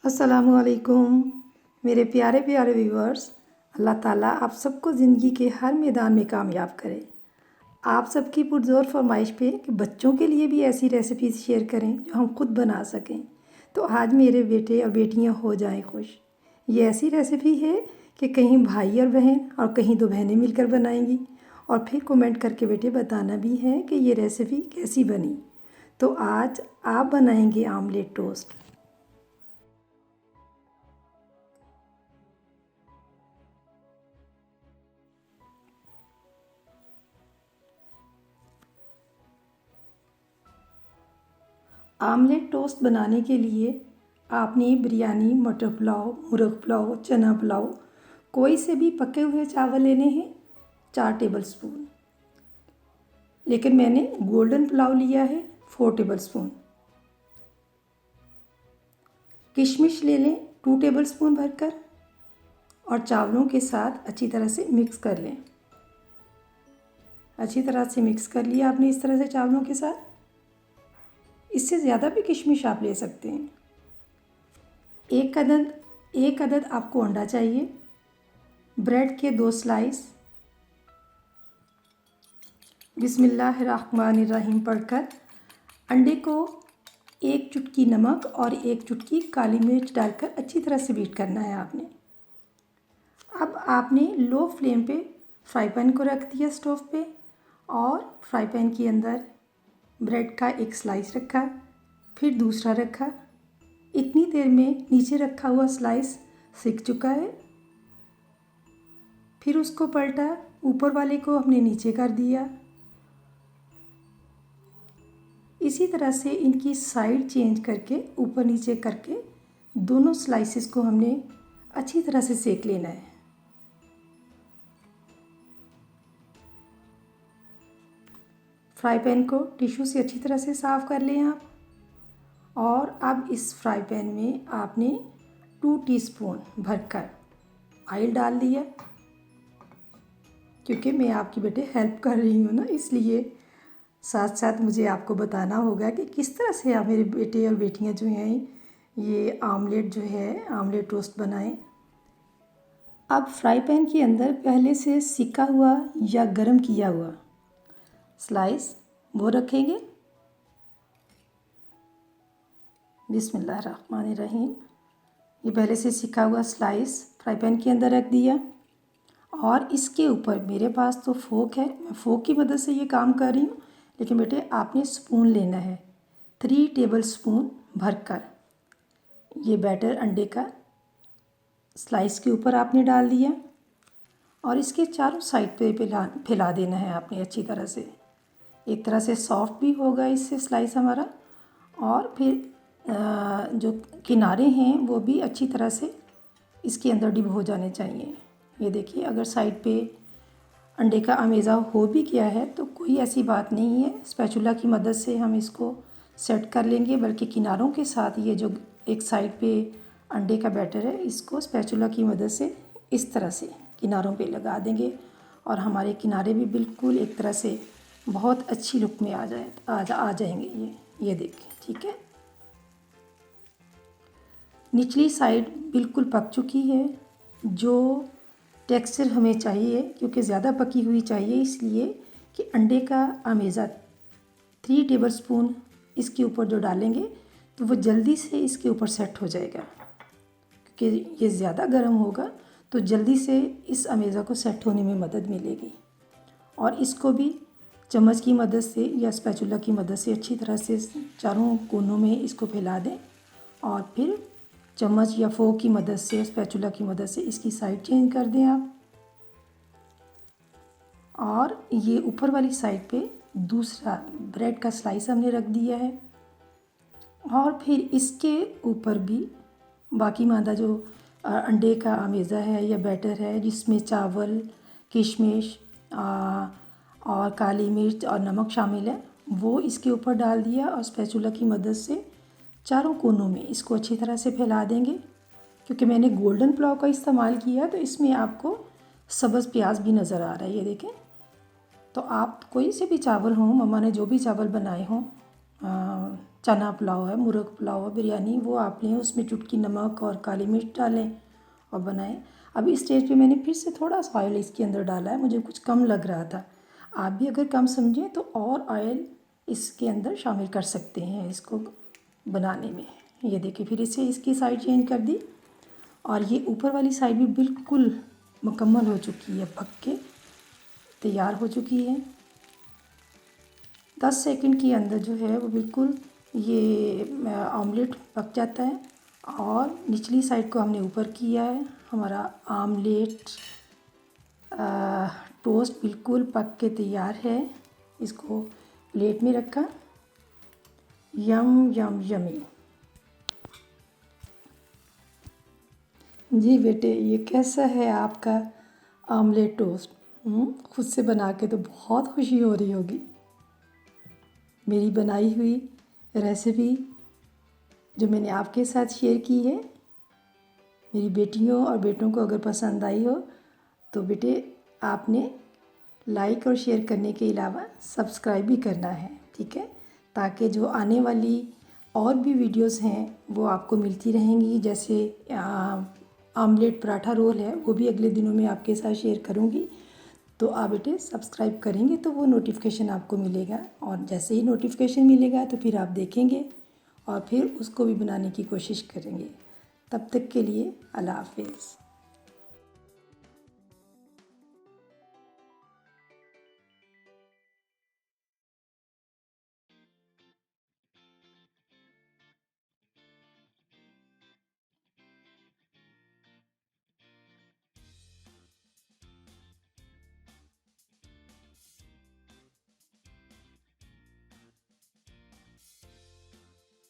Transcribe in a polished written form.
अस्सलामुअलैकुम मेरे प्यारे प्यारे व्यूअर्स। अल्लाह ताला आप सबको ज़िंदगी के हर मैदान में कामयाब करे। आप सबकी पुरज़ोर फरमाइश पे कि बच्चों के लिए भी ऐसी रेसिपीज़ शेयर करें जो हम खुद बना सकें, तो आज मेरे बेटे और बेटियां हो जाएं खुश। ये ऐसी रेसिपी है कि कहीं भाई और बहन और कहीं दो बहनें मिलकर बनाएंगी और फिर कमेंट करके बेटे बताना भी है कि ये रेसिपी कैसी बनी। तो आज आप बनाएंगे आमलेट टोस्ट। आमलेट टोस्ट बनाने के लिए आपने बिरयानी, मटर पुलाव, मुर्ग पुलाव, चना पुलाव, कोई से भी पके हुए चावल लेने हैं 4 टेबलस्पून, लेकिन मैंने गोल्डन पुलाव लिया है 4 टेबलस्पून। किशमिश ले लें 2 टेबलस्पून भरकर और चावलों के साथ अच्छी तरह से मिक्स कर लें। अच्छी तरह से मिक्स कर लिया आपने इस तरह से चावलों के साथ। इससे ज़्यादा भी किशमिश आप ले सकते हैं। एक अदद आपको अंडा चाहिए। ब्रेड के 2 स्लाइस। बिस्मिल्लाहिर्रहमानिर्रहीम पढ़कर अंडे को 1 चुटकी नमक और 1 चुटकी काली मिर्च डालकर अच्छी तरह से बीट करना है आपने। अब आपने लो फ्लेम पे फ्राई पैन को रख दिया स्टोव पे और फ्राई पैन के अंदर ब्रेड का 1 स्लाइस रखा, फिर दूसरा रखा। इतनी देर में नीचे रखा हुआ स्लाइस सिक चुका है। फिर उसको पलटा, ऊपर वाले को हमने नीचे कर दिया। इसी तरह से इनकी साइड चेंज करके ऊपर नीचे करके दोनों स्लाइसेस को हमने अच्छी तरह से सेक लेना है। फ्राई पैन को टिश्यू से अच्छी तरह से साफ़ कर लें आप। और अब इस फ्राई पैन में आपने 2 टीस्पून भरकर ऑयल डाल दिया। क्योंकि मैं आपकी बेटे हेल्प कर रही हूँ ना, इसलिए साथ साथ मुझे आपको बताना होगा कि किस तरह से आप मेरे बेटे और बेटियाँ जो हैं ये आमलेट टोस्ट बनाएं। अब फ्राई पैन के अंदर पहले से सिका हुआ या गरम किया हुआ स्लाइस वो रखेंगे। बिस्मिल्लाहिर्रहमानिर्रहीम। ये पहले से सिका हुआ स्लाइस फ्राई पैन के अंदर रख दिया और इसके ऊपर मेरे पास तो फोक है, मैं फोक की मदद से ये काम कर रही हूँ, लेकिन बेटे आपने स्पून लेना है। 3 टेबलस्पून भरकर ये बैटर अंडे का स्लाइस के ऊपर आपने डाल दिया और इसके चारों साइड पे फैला देना है आपने अच्छी तरह से। एक तरह से सॉफ्ट भी होगा इससे स्लाइस हमारा, और फिर जो किनारे हैं वो भी अच्छी तरह से इसके अंदर डिप हो जाने चाहिए। ये देखिए, अगर साइड पे अंडे का अमेज़ा हो भी गया है तो कोई ऐसी बात नहीं है, स्पैचुला की मदद से हम इसको सेट कर लेंगे। बल्कि किनारों के साथ ये जो एक साइड पे अंडे का बैटर है इसको स्पैचुला की मदद से इस तरह से किनारों पे लगा देंगे और हमारे किनारे भी बिल्कुल एक तरह से बहुत अच्छी लुक में आ जाएंगे ये देखिए। ठीक है, निचली साइड बिल्कुल पक चुकी है। जो टेक्सचर हमें चाहिए, क्योंकि ज़्यादा पकी हुई चाहिए, इसलिए कि अंडे का अमेज़ा 3 टेबलस्पून इसके ऊपर जो डालेंगे तो वो जल्दी से इसके ऊपर सेट हो जाएगा। क्योंकि ये ज़्यादा गर्म होगा तो जल्दी से इस अमेज़ा को सेट होने में मदद मिलेगी। और इसको भी चम्मच की मदद से या स्पैचुला की मदद से अच्छी तरह से चारों कोनों में इसको फैला दें और फिर चम्मच या फोक की मदद से, स्पैचुला की मदद से इसकी साइड चेंज कर दें आप। और ये ऊपर वाली साइड पे दूसरा ब्रेड का स्लाइस हमने रख दिया है और फिर इसके ऊपर भी बाकी मादा जो अंडे का अमेज़ा है या बैटर है जिसमें चावल, किशमिश और काली मिर्च और नमक शामिल है, वो इसके ऊपर डाल दिया और स्पैचुला की मदद से चारों कोनों में इसको अच्छी तरह से फैला देंगे। क्योंकि मैंने गोल्डन पुलाव का इस्तेमाल किया तो इसमें आपको सब्ज़ प्याज भी नज़र आ रहा है, ये देखें। तो आप कोई से भी चावल हों, मम्मा ने जो भी चावल बनाए हों, चना पुलाव है, मुर्ग पुलाव है, बिरयानी, वो आप लें, उसमें चुटकी नमक और काली मिर्च डालें और बनाएं। अब इस स्टेज पे मैंने फिर से थोड़ा सा ऑयल इसके अंदर डाला है, मुझे कुछ कम लग रहा था। आप भी अगर कम समझें तो और ऑयल इसके अंदर शामिल कर सकते हैं इसको बनाने में। ये देखिए, फिर इसे इसकी साइड चेंज कर दी और ये ऊपर वाली साइड भी बिल्कुल मुकम्मल हो चुकी है, पक के तैयार हो चुकी है। 10 सेकंड के अंदर जो है वो बिल्कुल ये ऑमलेट पक जाता है और निचली साइड को हमने ऊपर किया है। हमारा आमलेट टोस्ट बिल्कुल पक के तैयार है। इसको प्लेट में रखा। यम यम यमी। जी बेटे, ये कैसा है आपका आमलेट टोस्ट? खुद से बना के तो बहुत खुशी हो रही होगी। मेरी बनाई हुई रेसिपी जो मैंने आपके साथ शेयर की है, मेरी बेटियों और बेटों को अगर पसंद आई हो तो बेटे आपने लाइक और शेयर करने के अलावा सब्सक्राइब भी करना है, ठीक है? ताकि जो आने वाली और भी वीडियोस हैं वो आपको मिलती रहेंगी। जैसे आमलेट पराठा रोल है, वो भी अगले दिनों में आपके साथ शेयर करूँगी। तो आप बेटे सब्सक्राइब करेंगे तो वो नोटिफिकेशन आपको मिलेगा, और जैसे ही नोटिफिकेशन मिलेगा तो फिर आप देखेंगे और फिर उसको भी बनाने की कोशिश करेंगे। तब तक के लिए अल्लाह हाफिज़।